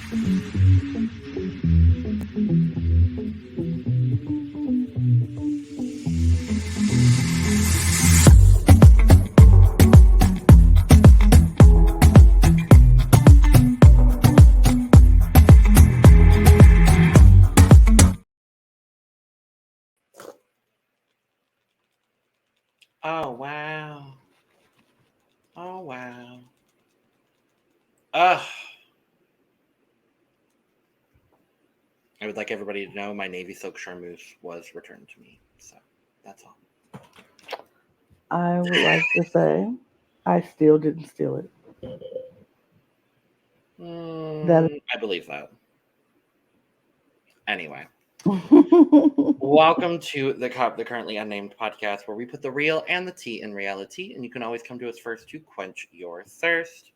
Oh, wow. Oh, wow. I would like everybody to know my Navy Silk Charmeuse was returned to me. So that's all. I would like to say I still didn't steal it. I believe that. Anyway. Welcome to the Currently Unnamed Podcast, where we put the real and the tea in reality, and you can always come to us first to quench your thirst.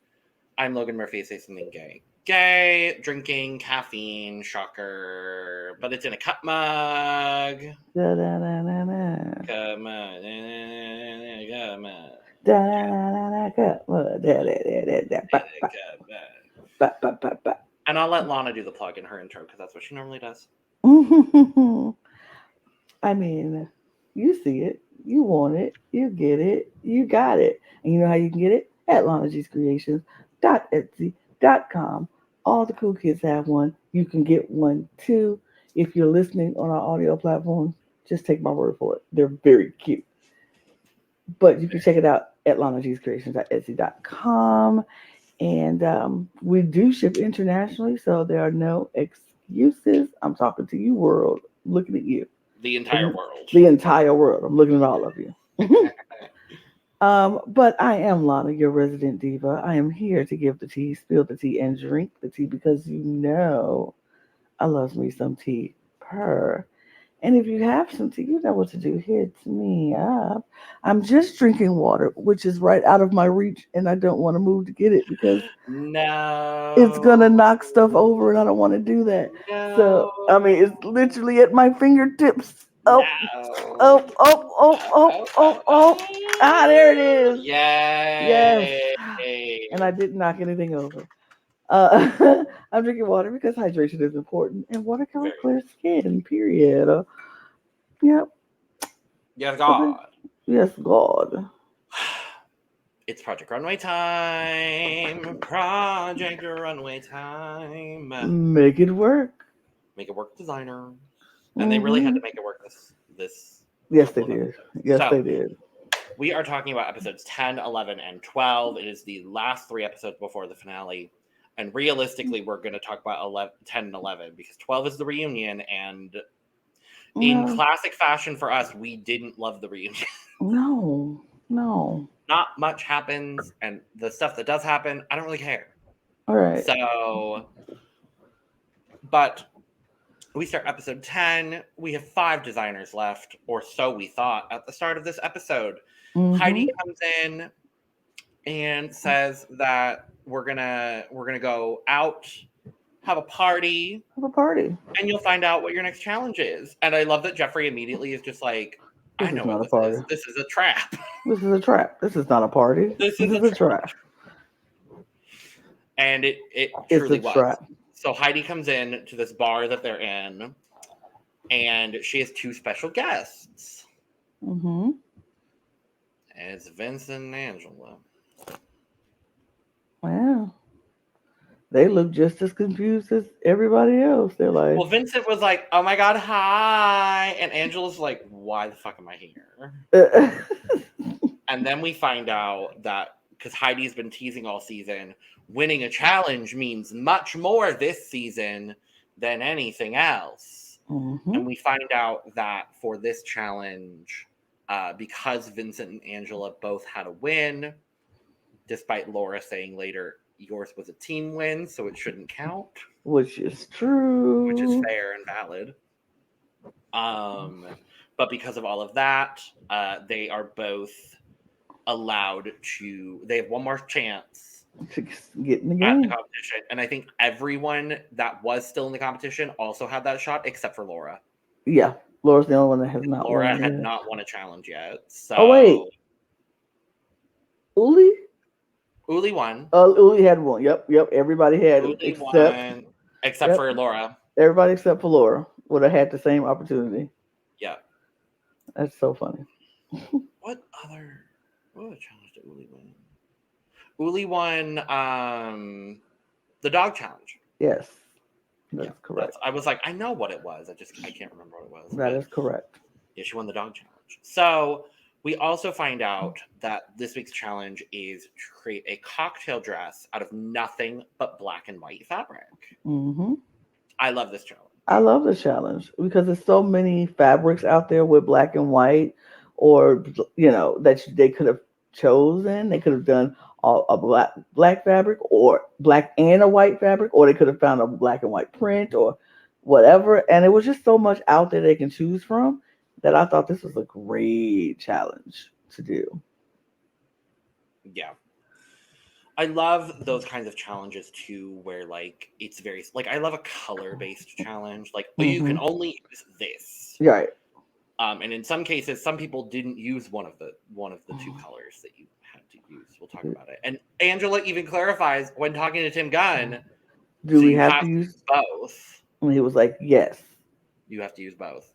I'm Logan Murphy. Say something gay. Gay, drinking, caffeine, shocker, but it's in a cup mug. Cup mug. Cup mug. And I'll let Lana do the plug in her intro, because that's what she normally does. I mean, you see it, you want it, you get it, you got it. And you know how you can get it? At LanaG'sCreations.etsy.com. All the cool kids have one. You can get one too. If you're listening on our audio platforms, just take my word for it. They're very cute. But you can check it out at LanaG'sCreations.etsy.com. And we do ship internationally, so there are no excuses. I'm talking to you, world. Looking at you. The entire world. The entire world. I'm looking at all of you. But I am Lana, your resident diva. I am here to give the tea, spill the tea, and drink the tea because you know I love me some tea. Purr. And if you have some tea, you know what to do. Hit me up. I'm just drinking water, which is right out of my reach, and I don't want to move to get it because it's gonna knock stuff over, and I don't want to do that. No. So I mean, it's literally at my fingertips. Oh, Ah, there it is. Yay. Yes. And I didn't knock anything over. I'm drinking water because hydration is important, and water can clear skin. Period. Yep. Yes, God. Yes, God. It's Project Runway time. Project Runway time. Make it work. Make it work, designer. And they really had to make it work this Yes, they did. Yes, they did. We are talking about episodes 10, 11, and 12. It is the last 3 episodes before the finale. And realistically, we're going to talk about 10 and 11 because 12 is the reunion. And in classic fashion for us, we didn't love the reunion. No. Not much happens. And the stuff that does happen, I don't really care. All right. So, but we start episode 10. We have 5 designers left, or so we thought at the start of this episode. Mm-hmm. Heidi comes in and says that we're gonna go out, have a party, and you'll find out what your next challenge is. And I love that Jeffrey immediately is just like, I know what this is. This is a trap. This is a trap. This is not a party. This is a trap. And it truly was. Trap. So Heidi comes in to this bar that they're in, and she has 2 special guests. Mm-hmm. And it's Vincent and Angela. Wow. They look just as confused as everybody else. They're like... Well, Vincent was like, oh my God, hi. And Angela's like, why the fuck am I here? And then we find out that, because Heidi's been teasing all season, winning a challenge means much more this season than anything else. Mm-hmm. And we find out that for this challenge, because Vincent and Angela both had a win, despite Laura saying later, yours was a team win, so it shouldn't count. Which is true. Which is fair and valid. But because of all of that, they are both allowed to... They have one more chance to get in the game. At the competition. And I think everyone that was still in the competition also had that shot, except for Laura. Yeah. Laura's the only one that has not won. Laura had not won a challenge yet. So... Oh, wait. Uli won. Uli had one. Yep. Everybody had Uli except Except Yep. for Laura. Everybody except for Laura would have had the same opportunity. Yeah. That's so funny. What other challenge did Uli win? Uli won the dog challenge. Yes, that's correct. I was like, I know what it was. I can't remember what it was. That is correct. Yeah, she won the dog challenge. So we also find out that this week's challenge is to create a cocktail dress out of nothing but black and white fabric. Mm-hmm. I love this challenge. I love the challenge because there's so many fabrics out there with black and white, or that they could have chosen. They could have done a black fabric, or black and a white fabric, or they could have found a black and white print or whatever. And it was just so much out there they can choose from that I thought this was a great challenge to do. Yeah. I love those kinds of challenges too, where like it's very like I love a color-based challenge. Like, you can only use this, right? And in some cases, some people didn't use one of the two colors that you had to use. We'll talk about it. And Angela even clarifies when talking to Tim Gunn, do we have to use both? And he was like, yes, you have to use both.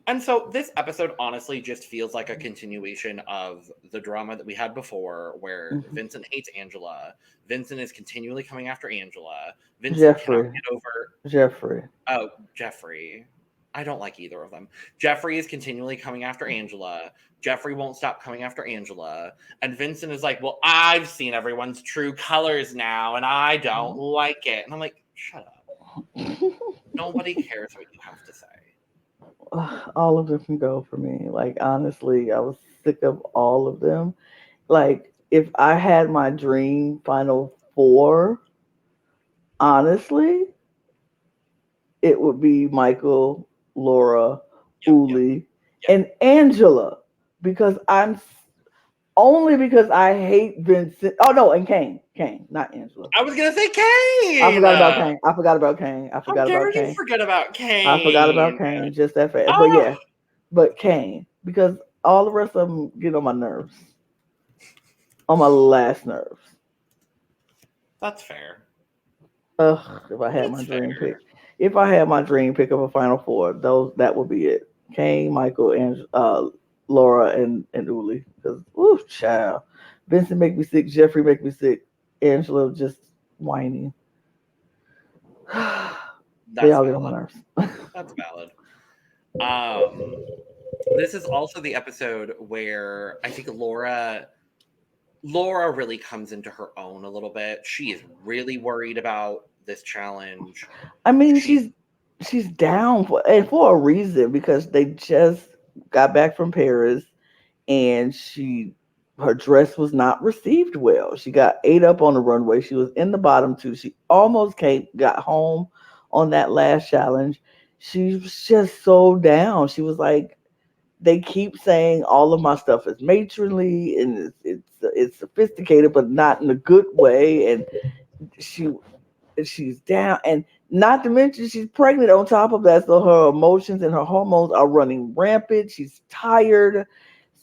And so this episode honestly just feels like a continuation of the drama that we had before, where Vincent hates Angela. Vincent is continually coming after Angela. Vincent cannot get over Jeffrey. Oh, Jeffrey. I don't like either of them. Jeffrey is continually coming after Angela. Jeffrey won't stop coming after Angela. And Vincent is like, well, I've seen everyone's true colors now, and I don't like it. And I'm like, shut up. Nobody cares what you have to say. All of them can go for me. Like, honestly, I was sick of all of them. Like, if I had my dream final four, honestly, it would be Michael, Laura, Uli, and Angela. Because only because I hate Vincent. Oh no, and Kane, not Angela. I was gonna say Kane. I forgot about Kane. I forgot about Kane. How dare you forget about Kane? I forgot about Kane. Just that fast. But yeah, but Kane, because all the rest of them get on my nerves. On my last nerves. That's fair. If I had my dream pick. If I had my dream pick of a final four, that would be it. Kane, Michael, and Laura and Uli. Because child. Vincent make me sick, Jeffrey make me sick, Angela just whiny. They all get on my nerves. That's valid. This is also the episode where I think Laura really comes into her own a little bit. She is really worried about this challenge. I mean, she's down for a reason, because they just got back from Paris and her dress was not received well. She got ate up on the runway. She was in the bottom two. She almost got home on that last challenge. She was just so down. She was like, they keep saying all of my stuff is matronly and it's sophisticated, but not in a good way. And she's down, and not to mention she's pregnant on top of that, so her emotions and her hormones are running rampant. She's tired,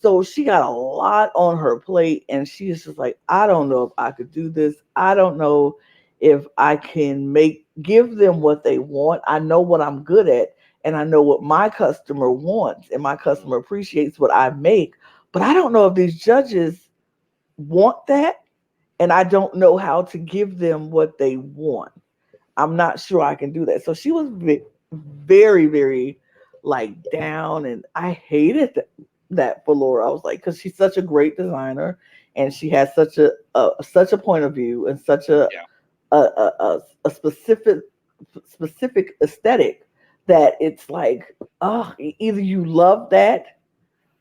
so she got a lot on her plate, and she's just like, I don't know if I could do this. I don't know if I can give them what they want. I know what I'm good at, and I know what my customer wants, and my customer appreciates what I make, but I don't know if these judges want that. And I don't know how to give them what they want. I'm not sure I can do that. So she was very, very like down, and I hated that for Laura. I was like, because she's such a great designer, and she has such a point of view and such a specific aesthetic that it's like, either you love that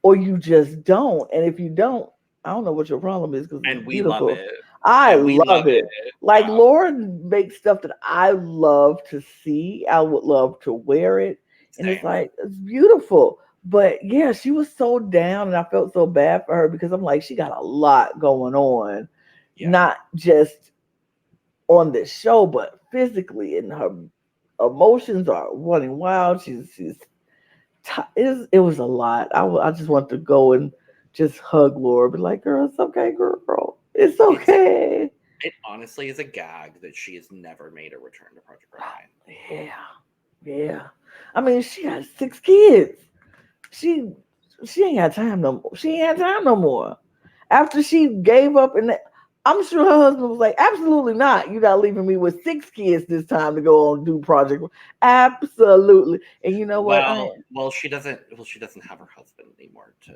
or you just don't. And if you don't, I don't know what your problem is, because it's beautiful. Love it. I love it. Like, Laura makes stuff that I love to see. I would love to wear it. And it's like, it's beautiful. But yeah, she was so down, and I felt so bad for her, because I'm like, she got a lot going on. Yeah. Not just on this show, but physically, and her emotions are running wild. It was a lot. I just want to go and just hug Laura, be like, girl, it's okay, girl. It's okay. It honestly is a gag that she has never made a return to Project Runway. Yeah. I mean, she has 6 kids. She she ain't got time no more. She ain't had time no more. After she gave up, and I'm sure her husband was like, "Absolutely not. You're not leaving me with 6 kids this time to go on do Project." Absolutely. And you know what? Well, she doesn't. Well, she doesn't have her husband anymore to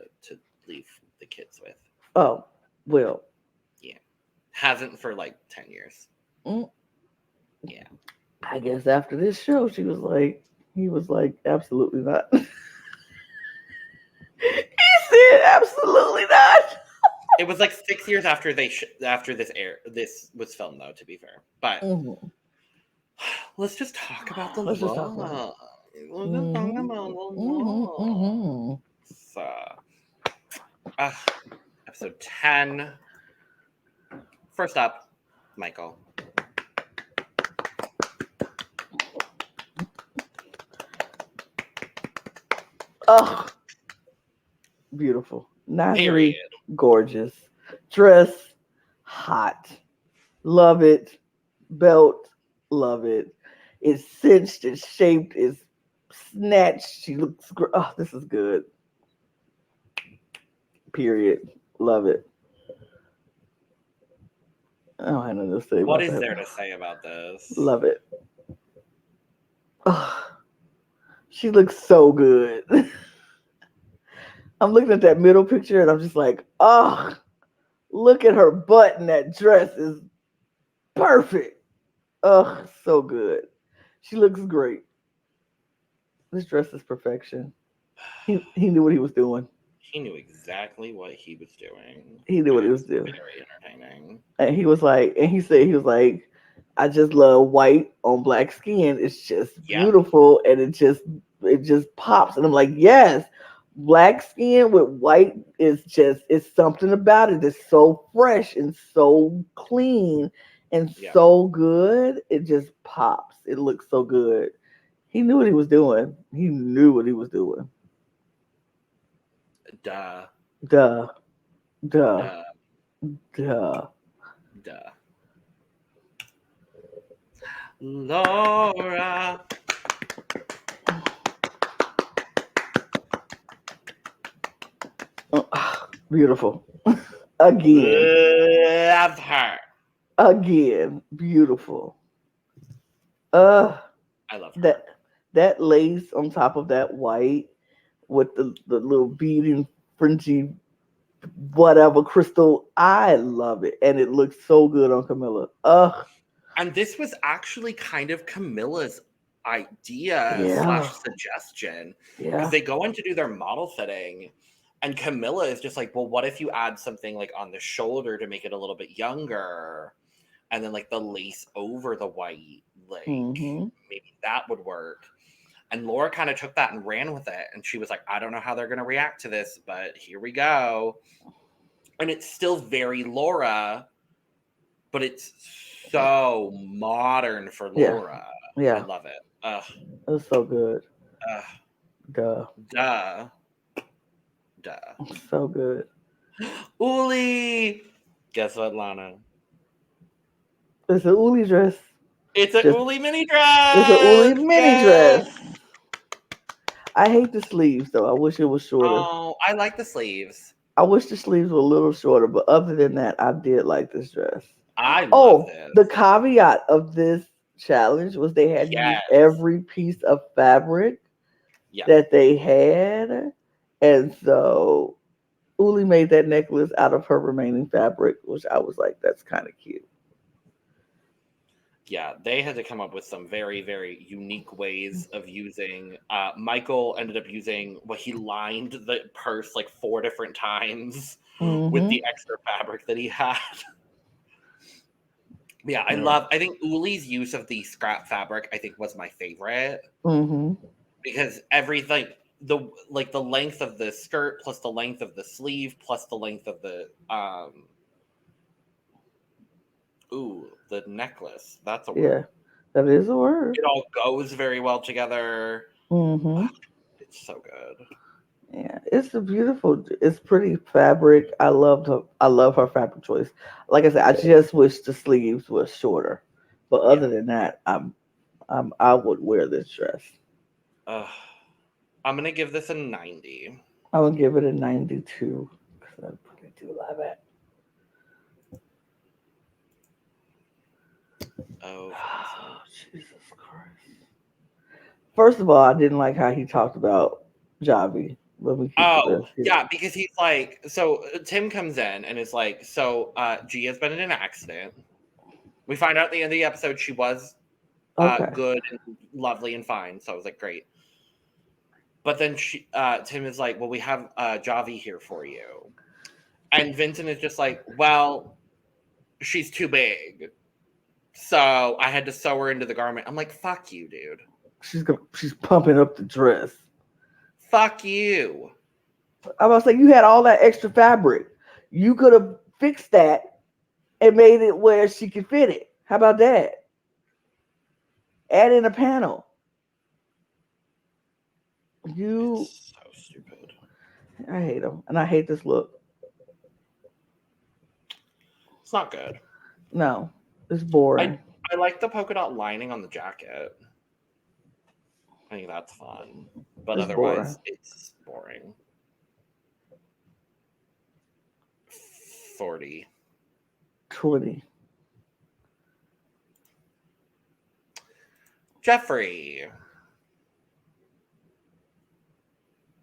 leave the kids with. Oh, well, Yeah, hasn't for like 10 years. mm, Yeah, I guess after this show, he was like, absolutely not. He said, absolutely not. it was like 6 years after after this was filmed, though. To be fair, but Mhm. let's just talk about the Let's just talk about it. love. Let's just talk Hmm. about the Hmm. love. Hmm. So, uh, episode 10. First up, Michael. Oh, beautiful. Nasri, Period. gorgeous. Dress, hot. Love it. Belt, love it. It's cinched, it's shaped, it's snatched. She looks great. Oh, this is good. Period. Love it. I don't have nothing to say What about is that. there to say about this? Love it. Oh, she looks so good. I'm looking at that middle picture and I'm just like, oh, look at her butt and that dress is perfect. Oh, so good. She looks great. This dress is perfection. He knew what he was doing. He knew exactly what he was doing. He knew And what he it was was doing. very entertaining. And he was like, and he said, he was like, I just love white on black skin. It's just Yeah. beautiful and it just pops. And I'm like, yes, black skin with white is just, it's something about it. It's so fresh and so clean and Yeah. so good. It just pops. It looks so good. He knew what he was doing. He knew what he was doing. Duh. Duh. Duh. Duh. Duh. Duh. Laura. Beautiful. Again. Love her. Again. Beautiful. I love her. That that lace on top of that white with the little beading fringy whatever crystal. I love it. And it looks so good on Camilla. And this was actually kind of Camilla's idea Yeah. slash suggestion, because Yeah. they go in to do their model fitting, and Camilla is just like, well, what if you add something like on the shoulder to make it a little bit younger, and then like the lace over the white, like Mm-hmm. maybe that would work. And Laura kind of took that and ran with it, and she was like, I don't know how they're going to react to this, but here we go. And it's still very Laura, but it's so modern for Yeah. Laura. I Yeah. love it. Ugh, It was so good. ugh, Duh. duh, duh. So good. Uli! Guess what, Lana? It's a Uli dress. It's a Just Uli mini it's a Uli dress! mini Yes! dress. I hate the sleeves though. I wish it was shorter. Oh, I like the sleeves. I wish the sleeves were a little shorter, but other than that, I did like this dress. I love Oh, the this. caveat of this challenge was they had to use Yes. every piece of fabric Yeah. that they had. And so Uli made that necklace out of her remaining fabric, which I was like, that's kind of cute. Yeah, they had to come up with some very, very unique ways of using. Michael ended up using what he lined the purse like 4 different times with Mm-hmm. the extra fabric that he had. Yeah, Yeah. I think Uli's use of the scrap fabric, I think, was my favorite, Mm-hmm. because everything, the length of the skirt plus the length of the sleeve plus the length of the the necklace. That's a Yeah. word. That is a word. It all goes very well together. Mm-hmm. It's so good. Yeah, it's pretty fabric. I love her fabric choice. Like I said, I just wish the sleeves were shorter. But other Yeah. than that, I would wear this dress. Uh, I'm gonna give this a 90. I would give it a 92 because I really do love it. Oh, Vincent. Jesus Christ. First of all, I didn't like how he talked about Javi. Let me keep the Oh, rest here. yeah, because he's like, so Tim comes in and is like, so G has been in an accident. We find out at the end of the episode she was Okay. good and lovely and fine. So I was like, great. But then Tim is like, well, we have Javi here for you. And Vincent is just like, well, she's too big. So I had to sew her into the garment. I'm like, fuck you, dude. She's pumping up the dress. Fuck you. I was like, you had all that extra fabric. You could have fixed that and made it where she could fit it. How about that? Add in a panel. You, It's so stupid. I hate them, and I hate this look. It's not good. No, it's I boring. I like the polka dot lining on the jacket. I think that's fun. But It's boring. otherwise, it's boring. 40. 20. Jeffrey.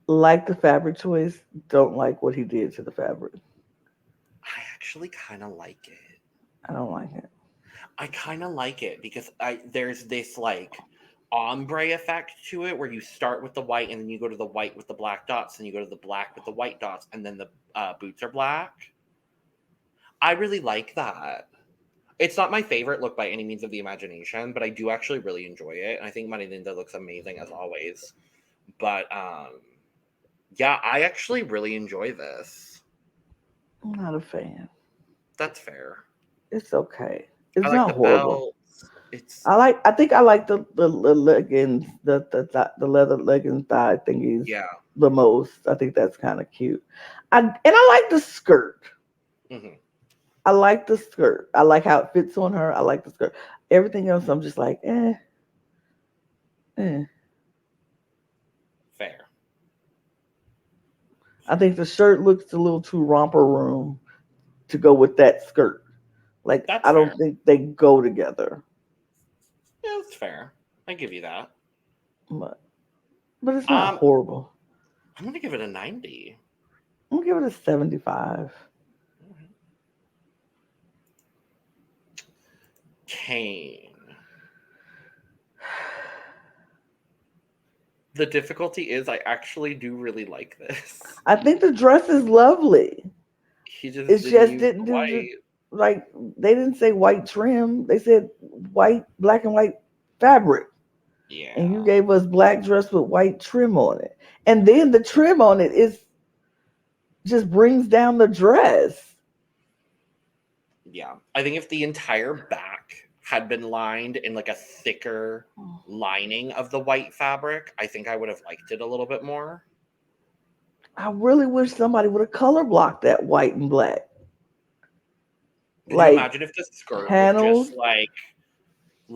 Like the fabric choice, don't like what he did to the fabric. I actually kind of like it. I don't like it. I kind of like it because there's this like ombre effect to it where you start with the white and then you go to the white with the black dots and you go to the black with the white dots and then the boots are black. I really like that. It's not my favorite look by any means of the imagination, but I do actually really enjoy it. And I think Marilinda looks amazing as always. But yeah, I actually really enjoy this. I'm not a fan. That's fair. It's okay. I It's like the not horrible. belts. It's I think I like the leggings, the leather leggings thigh thingies yeah. the most. I think that's kind of cute. I like the skirt. Hmm. I like the skirt. I like how it fits on her. I like the skirt. Everything else, I'm just like, eh. Fair. I think the shirt looks a little too romper room to go with that skirt. Like, That's I don't fair. think they go together. Yeah, that's fair. I give you that. But, but it's not Um, horrible. I'm gonna give it a 90. I'm gonna give it a 75. Kane. The difficulty is I actually do really like this. I think the dress is lovely. He just It didn't just use didn't the do the, white. like, they didn't say white trim. They said white, black and white fabric. And you Yeah. gave us black dress with white trim on it. And then the trim on it is just brings down the dress. Yeah. I think if the entire back had been lined in like a thicker lining of the white fabric, I think I would have liked it a little bit more. I really wish somebody would have color blocked that white and black. Could you Like imagine if the skirt was panels. just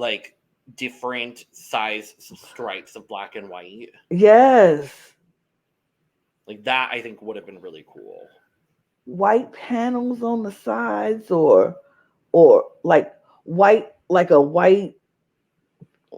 like different size stripes of black and white? Yes. Like that I think would have been really cool. White panels on the sides or like a white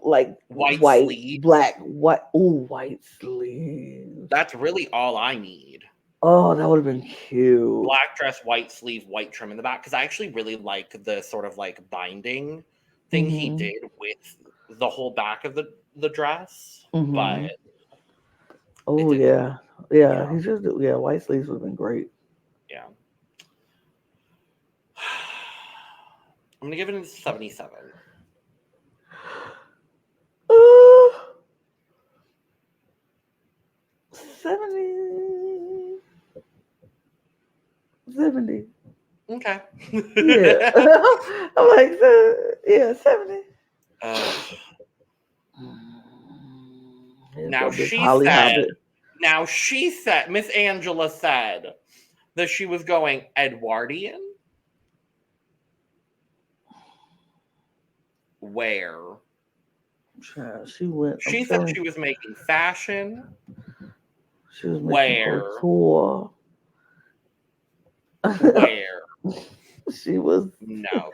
like White white, sleeves. black, white sleeves. That's really all I need. Oh, that would have been cute. Black dress, white sleeve, white trim in the back. Because I actually really like the sort of like binding thing he Hmm. did with the whole back of the dress. But Hmm. it Oh didn't. yeah, yeah. Yeah, White sleeves would have been great. yeah. I'm gonna give it a 77. Uh, 70, 70. Okay. Yeah, I'm like, yeah, 70. uh, Here's now go Miss she Holly said Hobbit. Now she said, Miss Angela said that she was going Edwardian. Where? She went. She said she was making fashion. She was making Where? couture. Where? She was. No,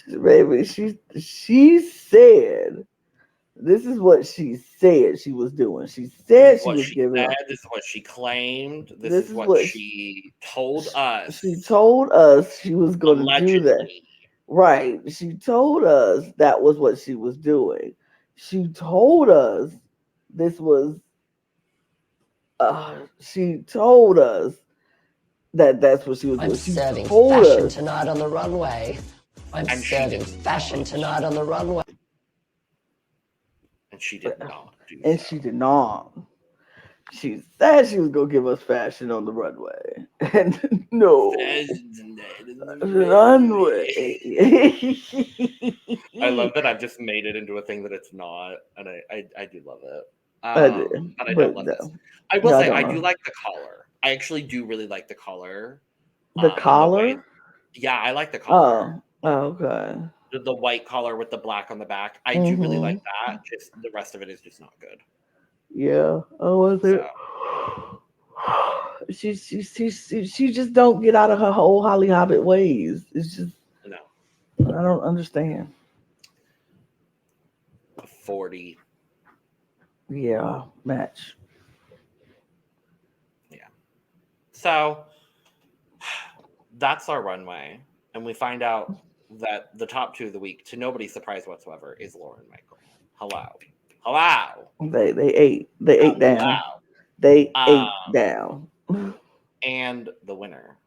baby. Baby, she said. This is what she said she was doing. She said she was giving us. This is what she claimed. This is what she told us. She told us she was going to do that. Right. She told us that was what she was doing. She told us this was. She told us that's what she was doing. I'm She serving told fashion us. tonight on the runway. I'm serving fashion tonight on the runway. And she did not do and so. She did not. She said she was going to give us fashion on the runway. And no. Runway. I love that I've just made it into a thing that it's not. And I do love it. I did. But I don't love this. I will say, I do like the collar. I actually do really like the collar. The collar? Yeah, I like the collar. Oh, okay. The white collar with the black on the back. I do really like that. Just the rest of it is just not good. Yeah. Oh, was it? So. She just don't get out of her whole Holly Hobbit ways. It's just no. I don't understand. 40. Yeah, match. Yeah. So that's our runway, and we find out that the top two of the week, to nobody's surprise whatsoever, is Laura and Michael. Hello. They ate down. They ate down. And the winner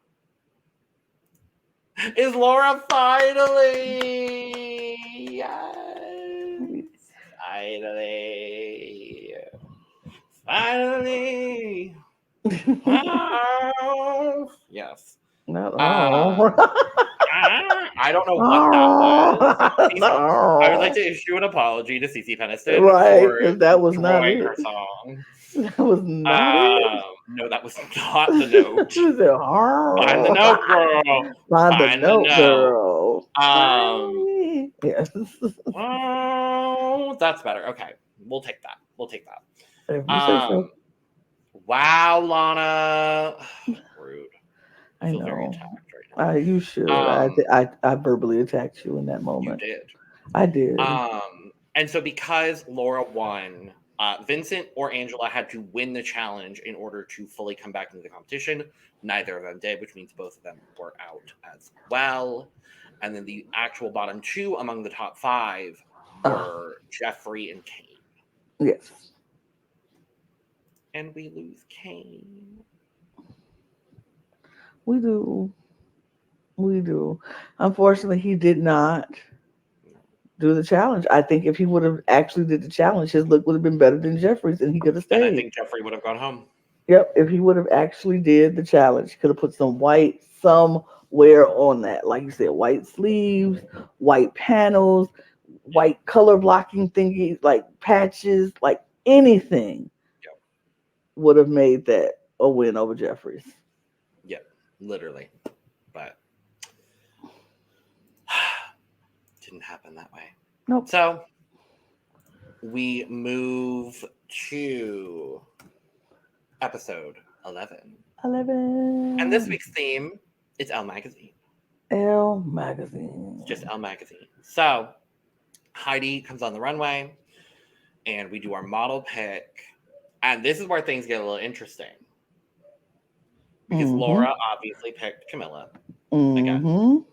is Laura finally. Yes. Finally. Oh. Yes. Not all. I don't know what that was. I would like to issue an apology to Cece Peniston for that was not it. Her song. That was not it. No, that was not the note. Find the note, girl. Find the note, girl. Yes. Oh, that's better. Okay, we'll take that. If you say so. Wow, Lana. Rude. I know. Very attacked right now. You should. I verbally attacked you in that moment. You did. I did. And so because Laura won, Vincent or Angela had to win the challenge in order to fully come back into the competition. Neither of them did, which means both of them were out as well. And then the actual bottom two among the top five were Jeffrey and Kane. Yes. And we lose Kane. We do. Unfortunately, he did not do the challenge. I think if he would have actually did the challenge, his look would have been better than Jeffrey's, and he could have stayed. And I think Jeffrey would have gone home. Yep, if he would have actually did the challenge, could have put some white somewhere on that, like you said, white sleeves, white panels, white color blocking thingies, like patches, like anything. Yep. Would have made that a win over Jeffrey's. Yep, literally, but didn't happen that way. Nope. So we move to episode 11. And this week's theme is Elle Magazine. Elle Magazine. It's just Elle Magazine. So Heidi comes on the runway and we do our model pick. And this is where things get a little interesting. Because Laura obviously picked Camilla again.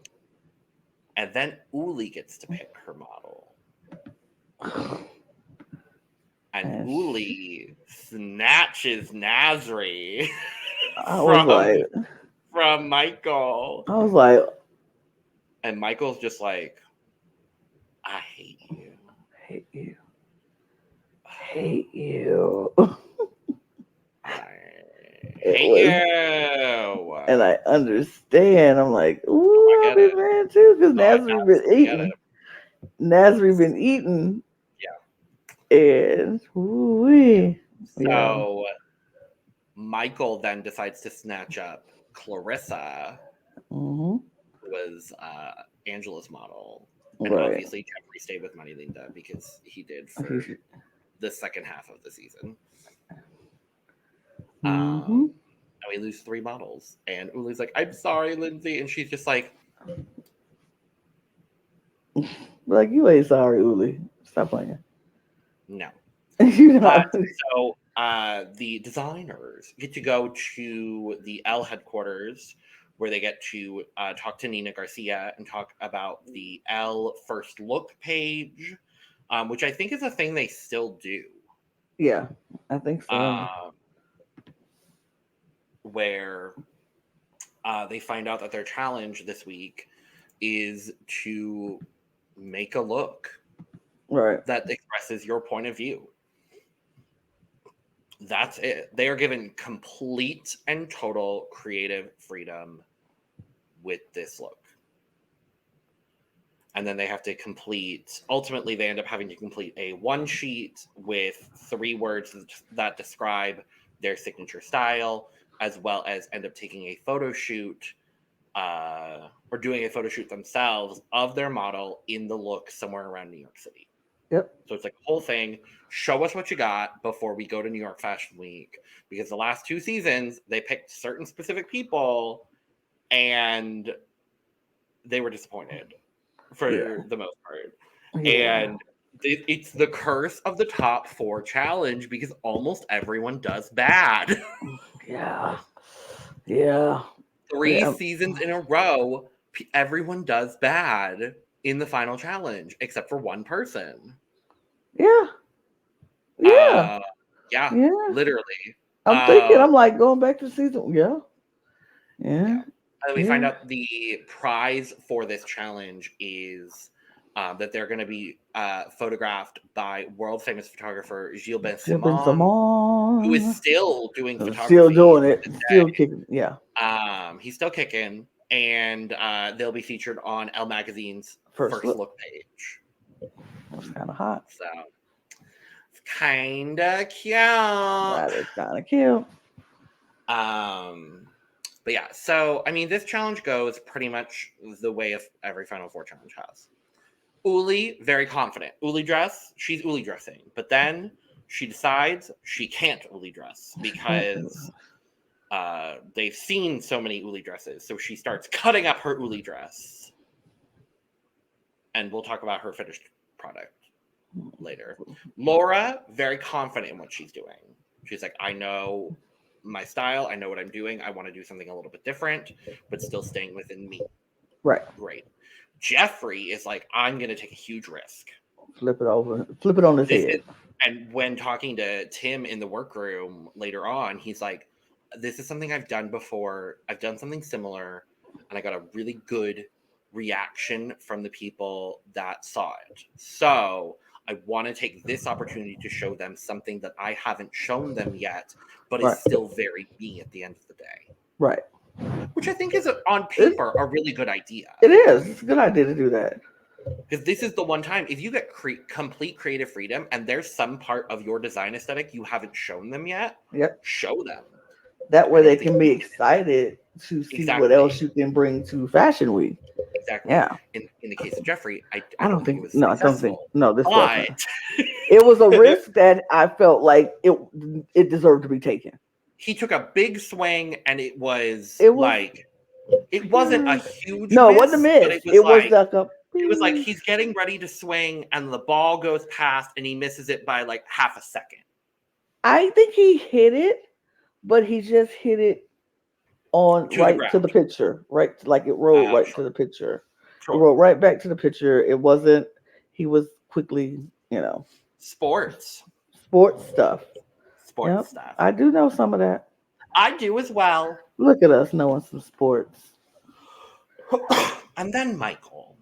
And then Uli gets to pick her model. And Uli snatches Nasri from Michael. I was like, and Michael's just like, I hate you. Hate you. Hate you. Hate you. And I understand. I'm like, ooh, I've been mad too, because Nasri been eating. Nasri been eating. Yeah. And ooh. So Michael then decides to snatch up Clarissa, Mm-hmm. who was Angela's model. And Right. obviously Jeffrey stayed with Money Linda because he did for the second half of the season. Mm-hmm. And we lose 3 models. And Uli's like, I'm sorry, Lindsay. And she's just like, like, you ain't sorry, Uli. Stop playing. no. You know. So the designers get to go to the Elle headquarters where they get to talk to Nina Garcia and talk about the Elle first look page, which I think is a thing they still do. Yeah, I think so. Where they find out that their challenge this week is to make a look that expresses your point of view. That's it. They are given complete and total creative freedom with this look. And then they have to ultimately they end up having to complete a 1 sheet with 3 words that describe their signature style, as well as end up taking a photo shoot or doing a photo shoot themselves of their model in the look somewhere around New York City. Yep. So it's like a whole thing. Show us what you got before we go to New York Fashion Week. Because the last 2 seasons, they picked certain specific people and they were disappointed for the most part. Yeah. And it's the curse of the top 4 challenge because almost everyone does bad. Yeah. Yeah. 3 seasons in a row, everyone does bad in the final challenge, except for 1 person. Yeah. Yeah. Yeah. Literally. I'm thinking, I'm like, going back to season. Yeah. And we find out the prize for this challenge is that they're going to be photographed by world famous photographer Gilles Ben-Simon, who is still doing photography. Still doing it. Still kicking. Yeah. He's still kicking. And they'll be featured on Elle Magazine's first look page. That's kind of hot. So it's kind of cute. That is kind of cute. But yeah, so I mean, this challenge goes pretty much the way of every Final Four challenge has. Uli, very confident. Uli dress, she's Uli dressing. But then she decides she can't Uli dress because they've seen so many Uli dresses. So she starts cutting up her Uli dress. And we'll talk about her finished product later. Laura, very confident in what she's doing. She's like, I know my style. I know what I'm doing. I want to do something a little bit different, but still staying within me. Right. Great. Jeffrey is like, I'm going to take a huge risk. Flip it over. Flip it on his head. And when talking to Tim in the workroom later on, he's like, this is something I've done before. I've done something similar, and I got a really good reaction from the people that saw it. So I want to take this opportunity to show them something that I haven't shown them yet, but is still very me at the end of the day. Right. Which I think is, on paper, a really good idea. It is. It's a good idea to do that. Because this is the one time, if you get complete creative freedom and there's some part of your design aesthetic you haven't shown them yet, show them. That way they can be excited to see what else you can bring to Fashion Week. Exactly. Yeah. In the case of Jeffrey, I don't think it was no, I don't think no, this wasn't. It was a risk that I felt like it deserved to be taken. He took a big swing and it wasn't a huge no, miss, it wasn't a miss. It was like he's getting ready to swing and the ball goes past and he misses it by like half a second. I think he hit it, but he just hit it on to the picture, right? Like it rolled to the picture. Sure. It rolled right back to the picture. It wasn't, he was quickly, Sports stuff. Sports stuff. I do know some of that. I do as well. Look at us knowing some sports. And then Michael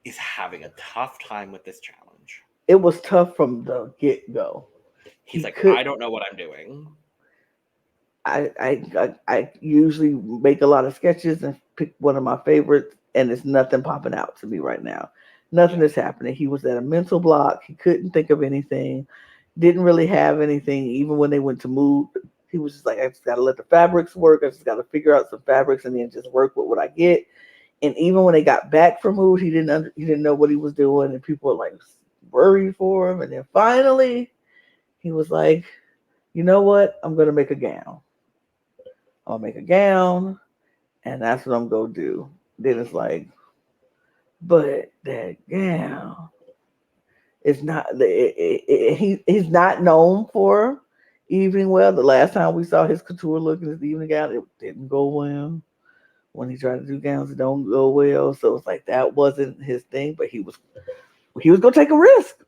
is having a tough time with this challenge. It was tough from the get-go. He's like, I don't know what I'm doing. I usually make a lot of sketches and pick one of my favorites, and it's nothing popping out to me right now. Nothing is happening. He was at a mental block. He couldn't think of anything. Didn't really have anything. Even when they went to move, he was just like, I just got to let the fabrics work. I just got to figure out some fabrics and then just work with what I get. And even when they got back from mood, he didn't know what he was doing, and people were like worried for him. And then finally, he was like, you know what? I'm gonna make a gown. I'll make a gown, and that's what I'm gonna do. Then it's like, but that gown is not. He's not known for evening wear. The last time we saw his couture look in his evening gown, it didn't go well. When he tried to do gowns, it don't go well. So it's like that wasn't his thing. But he was gonna take a risk,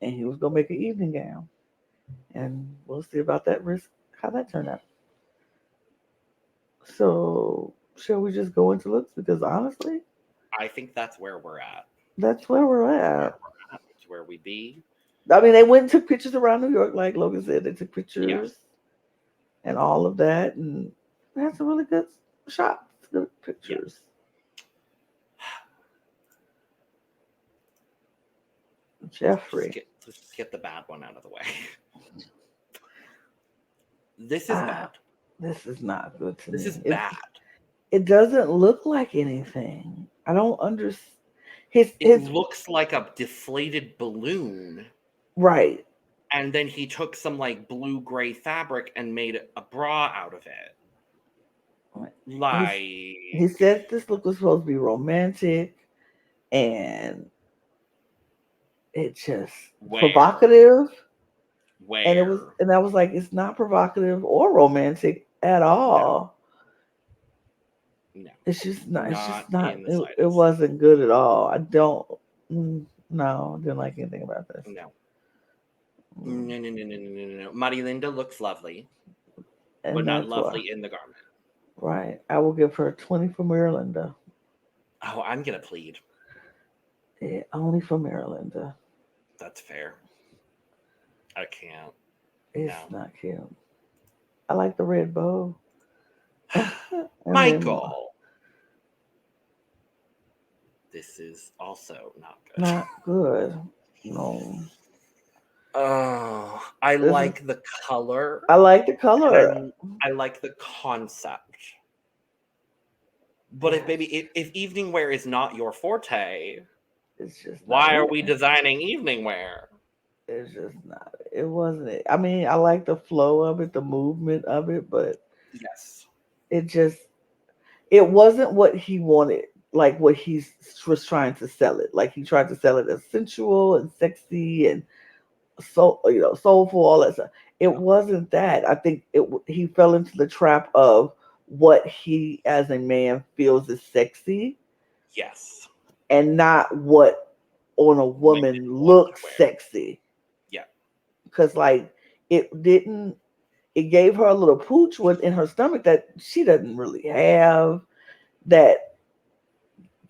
and he was gonna make an evening gown, and we'll see about that risk, how that turned out. So, shall we just go into looks? Because honestly, I think that's where we're at. that's where we're at. It's where we be. I mean, they went and took pictures around New York, like Logan said. They took pictures and all of that, and they had some really good shots, good pictures. Jeffrey. Let's get the bad one out of the way. This is bad. This is not good to me. This is bad. It doesn't look like anything. I don't understand. It looks like a deflated balloon. Right. And then he took some like blue-gray fabric and made a bra out of it. Like he said this look was supposed to be romantic, and it just provocative. And I was like, it's not provocative or romantic at all. No. It's just not. It wasn't good at all. I didn't like anything about this. No. No. Marilinda looks lovely, but not lovely in the garment. Right. I will give her 20 for Marilinda. Oh, I'm gonna plead. Yeah, only for Marilinda. That's fair. I can't. It's not cute. I like the red bow. Michael. This is also not good. Not good. No. Oh, I like the color. I like the color. I like the concept. But if evening wear is not your forte, it's just why are we designing evening wear? It's just not. It wasn't it. I mean, I like the flow of it, the movement of it, but yes, it wasn't what he wanted. Like what he was trying to sell it. Like he tried to sell it as sensual and sexy and soulful, all that stuff. It wasn't that. I think he fell into the trap of what he as a man feels is sexy. Yes. And not what on a woman looks sexy. Yeah. Because like it gave her a little pooch in her stomach that she doesn't really have. That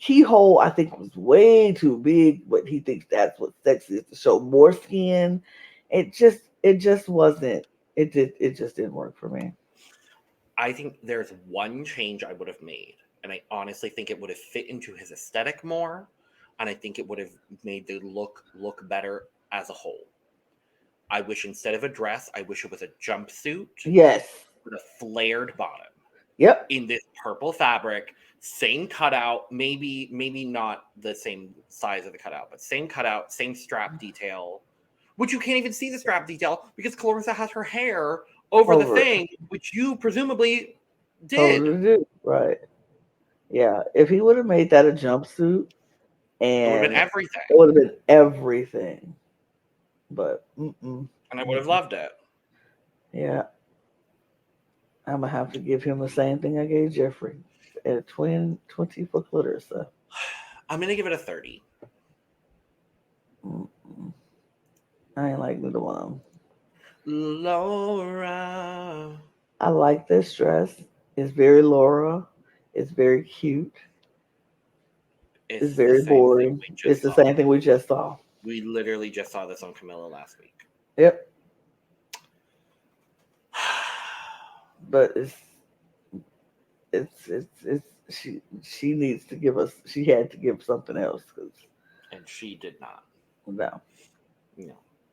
keyhole, I think, was way too big, but he thinks that's what sexy is, to show more skin. It just wasn't. It just didn't work for me. I think there's one change I would have made, and I honestly think it would have fit into his aesthetic more, and I think it would have made the look better as a whole. I wish instead of a dress, I wish it was a jumpsuit. Yes. With a flared bottom. Yep. In this purple fabric, same cutout, maybe not the same size of the cutout, but same cutout, same strap detail, which you can't even see the strap detail because Clarissa has her hair over the thing, which you presumably did. Right. Yeah. If he would have made that a jumpsuit, and it would have been everything. It would have been everything. But and I would have loved it. Yeah. I'm gonna have to give him the same thing I gave Jeffrey. At 20 for Clarissa. I'm gonna give it a 30. I ain't like neither one. Laura. I like this dress. It's very Laura. It's very cute. It's very boring. It's the same thing we just saw. We literally just saw this on Camilla last week. Yep. But she needs to give us. She had to give something else, and she did not. No.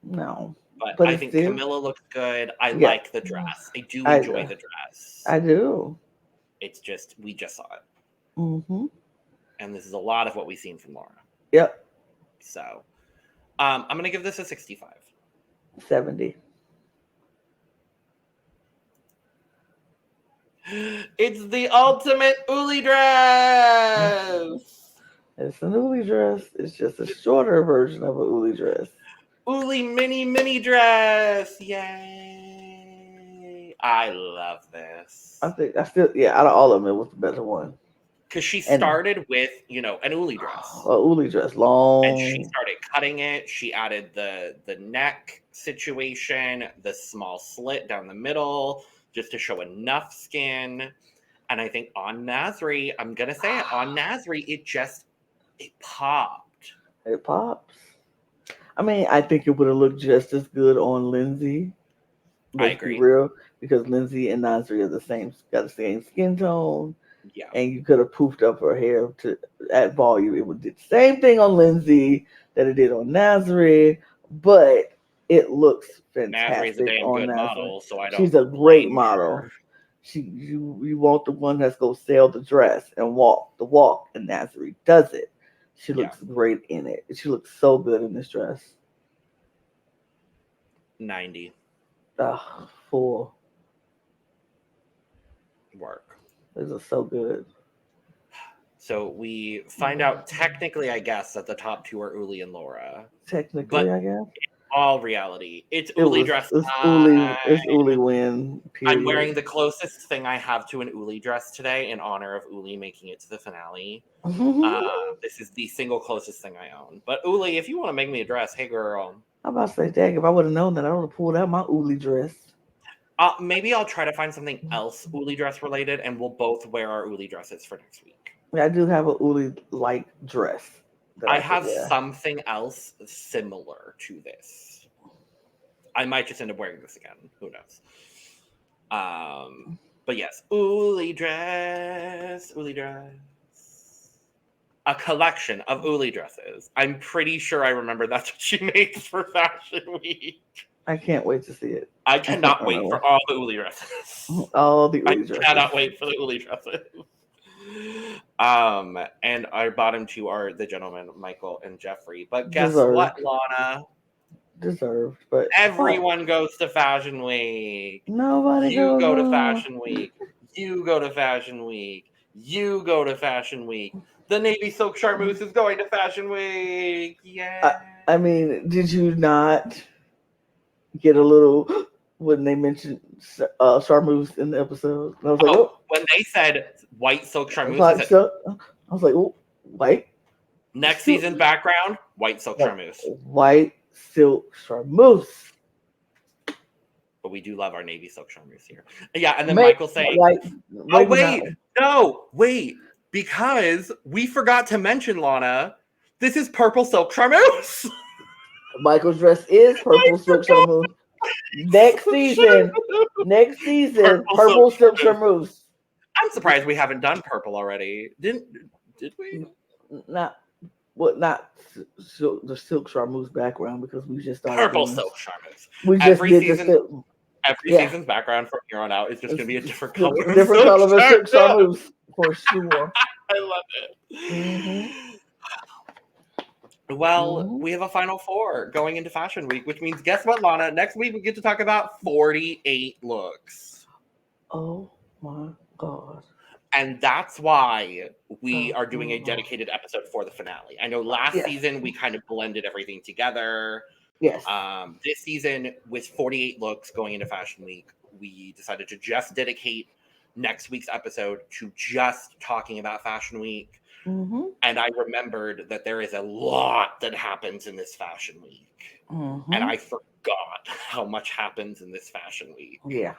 No. But I think still, Camilla looks good. I like the dress. I do enjoy the dress. I do. It's just, we just saw it. Mm-hmm. And this is a lot of what we've seen from Laura. Yep. So, I'm going to give this a 65. 70. It's the ultimate Uli dress. It's an Uli dress. It's just a shorter version of an Uli dress. Uli mini dress. Yay. I love this. I think out of all of them, it was the better one. Because she started with, an Uli dress. A Uli dress, long. And she started cutting it. She added the neck situation, the small slit down the middle, just to show enough skin. And I think on Nasri, I'm going to say it, on Nasri, it popped. It pops. I mean, I think it would have looked just as good on Lindsay. I agree. Real, because Lindsay and Nasri are got the same skin tone. Yeah. And you could have poofed up her hair at volume. It would do the same thing on Lindsay that it did on Nasri, but it looks fantastic. Nasri's a damn good Nasri. Model, so I don't. She's a great model. You want the one that's gonna sell the dress and walk the walk, and Nasri does it. She looks great in it. She looks so good in this dress. 90. Full work. This is so good. So we find out technically, I guess, that the top two are Uli and Laura. Technically, I guess. In all reality, it's Uli dress. It's Uli win. Period. I'm wearing the closest thing I have to an Uli dress today in honor of Uli making it to the finale. This is the single closest thing I own. But Uli, if you want to make me a dress, hey girl. I'm about to say, dang, if I would have known that, I would have pulled out my Uli dress. Maybe I'll try to find something else Uli dress related, and we'll both wear our Uli dresses for next week. I do have a Uli-like dress. I have something else similar to this. I might just end up wearing this again. Who knows? But yes, Uli dress. A collection of Uli dresses. I'm pretty sure I remember that's what she makes for Fashion Week. I can't wait to see it. I cannot wait for all the Uli dresses. All the Uli dresses. I cannot wait for the Uli dresses. And our bottom two are the gentlemen, Michael and Jeffrey. But guess what, Lana? Deserved, but everyone goes to Fashion Week. Nobody You go to Fashion Week. You go to Fashion Week. You go to Fashion Week. The Navy Silk Charmeuse is going to Fashion Week. Yeah. I mean, did you not get a little when they mentioned Charmeuse in the episode? And I was like, when they said white silk Charmeuse, I was like, oh, white. Next season background, white silk Charmeuse. White silk Charmeuse. But we do love our Navy Silk Charmeuse here. Yeah, and then Michael saying, wait, because we forgot to mention, Lana, this is purple silk Charmeuse. Michael's dress is purple silk Charmeuse. Next season, purple silk Charmeuse. I'm surprised we haven't done purple already. Did we? Not the silk Charmeuse background, because we just started purple silk Charmeuse. We just did the silk. Every season's background from here on out is just going to be a different color. Different color of silk Charmeuse, for sure. I love it. Well, we have a final four going into Fashion Week, which means, guess what, Lana? Next week we get to talk about 48 looks. Oh my God. And that's why we are doing a dedicated episode for the finale. I know last season we kind of blended everything together. Yes. This season, with 48 looks going into Fashion Week, we decided to just dedicate next week's episode to just talking about Fashion Week. Mm-hmm. And I remembered that there is a lot that happens in this Fashion Week. Mm-hmm. And I forgot how much happens in this Fashion Week. Yeah.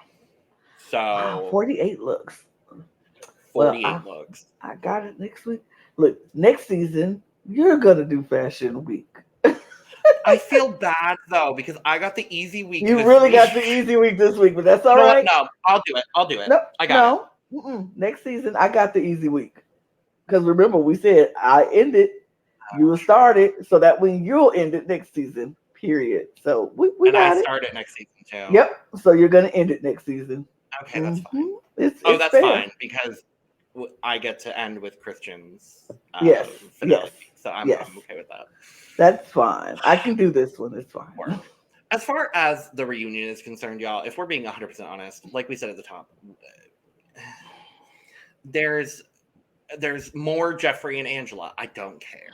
So 48 looks. 48 looks. I got it next week. Look, next season, you're going to do Fashion Week. I feel bad, though, because I got the easy week. You really got the easy week this week, but that's all right. No, I'll do it. No, I got it. Next season, I got the easy week. Because remember, we said I ended, you will start it, so that when you'll end it next season. period. So we and got I it. start it next season too. Yep. So you're gonna end it next season. Okay, that's fine. It's that's fair. fine because I get to end with Christian's Yes. finale. Yes. So I'm okay with that. That's fine. I can do this one. It's fine. As far as the reunion is concerned, y'all, if we're being 100% honest, like we said at the top, there's more Jeffrey and Angela. I don't care.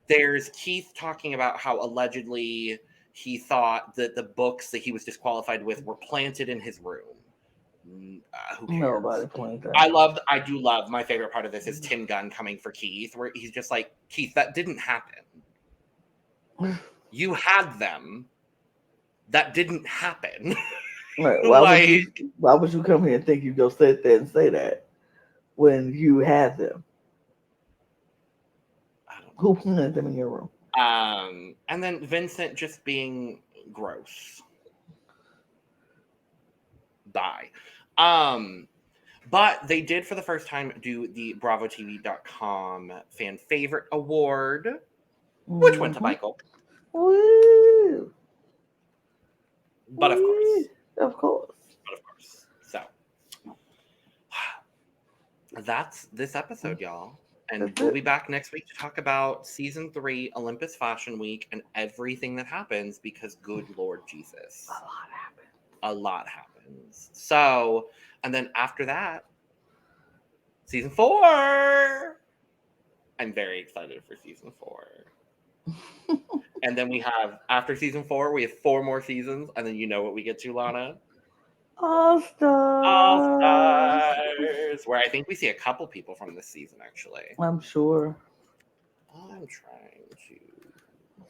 There's Keith talking about how allegedly he thought that the books that he was disqualified with were planted in his room. Who cares? Nobody pointed that. I do love, my favorite part of this is Tim Gunn coming for Keith, where he's just like, Keith, that didn't happen. You had them. That didn't happen. Right. Why would you come here and think you go sit there and say that when you had them? I don't know. Who planted them in your room? And then Vincent just being gross. Bye. But they did for the first time do the BravoTV.com fan favorite award, which went to Michael. Woo! But of course. Of course. But of course. So that's this episode, y'all. And we'll be back next week to talk about season 3, Olympus Fashion Week, and everything that happens because good Lord Jesus. A lot happens. So, and then after that, season 4. I'm very excited for season 4. And then we have, after season 4, we have 4 more seasons. And then you know what we get to, Lana? All Stars. All Stars. Where I think we see a couple people from this season, actually. I'm sure. I'm trying to.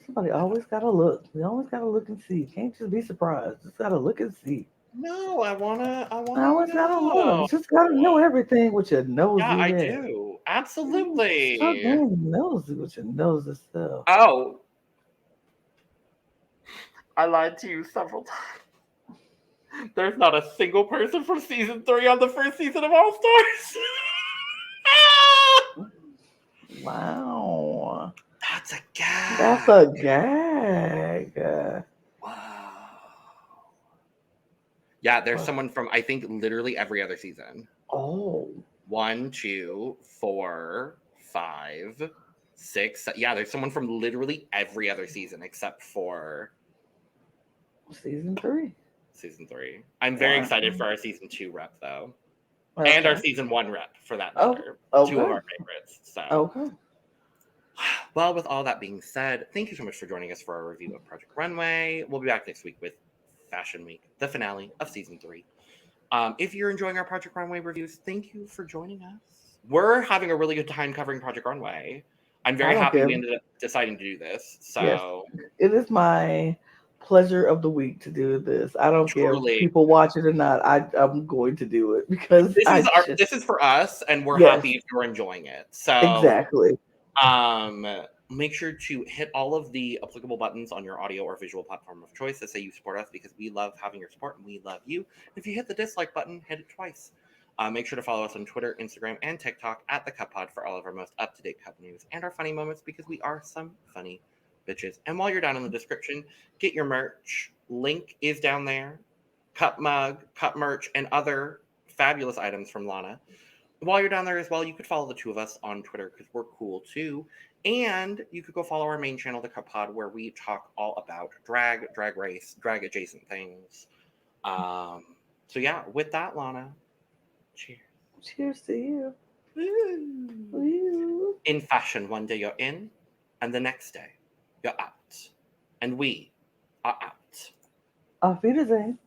Somebody always got to look. We always got to look and see. Can't just be surprised. Just got to look and see. No, I wanna always gotta look. Just gotta know everything with your nose. Yeah, I do. Absolutely. So damn nosy with your nose and stuff. Oh. I lied to you several times. There's not a single person from season 3 on the first season of All Stars. Wow. That's a gag. That's a gag. Wow. Yeah, there's someone from, I think, literally every other season. Oh. 1, 2, 4, 5, 6. Yeah, there's someone from literally every other season except for season 3. Season 3. I'm very excited for our season 2 rep, though. Okay. And our season 1 rep, for that matter. Okay. 2 of our favorites. So. Okay. Well, with all that being said, thank you so much for joining us for our review of Project Runway. We'll be back next week with Fashion Week, the finale of season 3. If you're enjoying our Project Runway reviews, thank you for joining us. We're having a really good time covering Project Runway. I'm very happy we ended up deciding to do this. So yes. It is my pleasure of the week to do this. I don't care if people watch it or not. I'm going to do it because this is for us, and we're happy if you're enjoying it. So exactly. Make sure to hit all of the applicable buttons on your audio or visual platform of choice that say you support us, because we love having your support and we love you. If you hit the dislike button, hit it twice. Make sure to follow us on Twitter, Instagram, and TikTok at The Cup Pod for all of our most up-to-date cup news and our funny moments, because we are some funny bitches. And while you're down in the description, get your merch. Link is down there. Cup mug, cup merch, and other fabulous items from Lana. While you're down there as well, you could follow the two of us on Twitter because we're cool too. And you could go follow our main channel, The Cup Pod, where we talk all about drag race, drag adjacent things. So yeah, with that, Lana, cheers. Cheers to you. Woo. Woo. In fashion, one day you're in, and the next day you're out. And we are out. Auf Wiedersehen.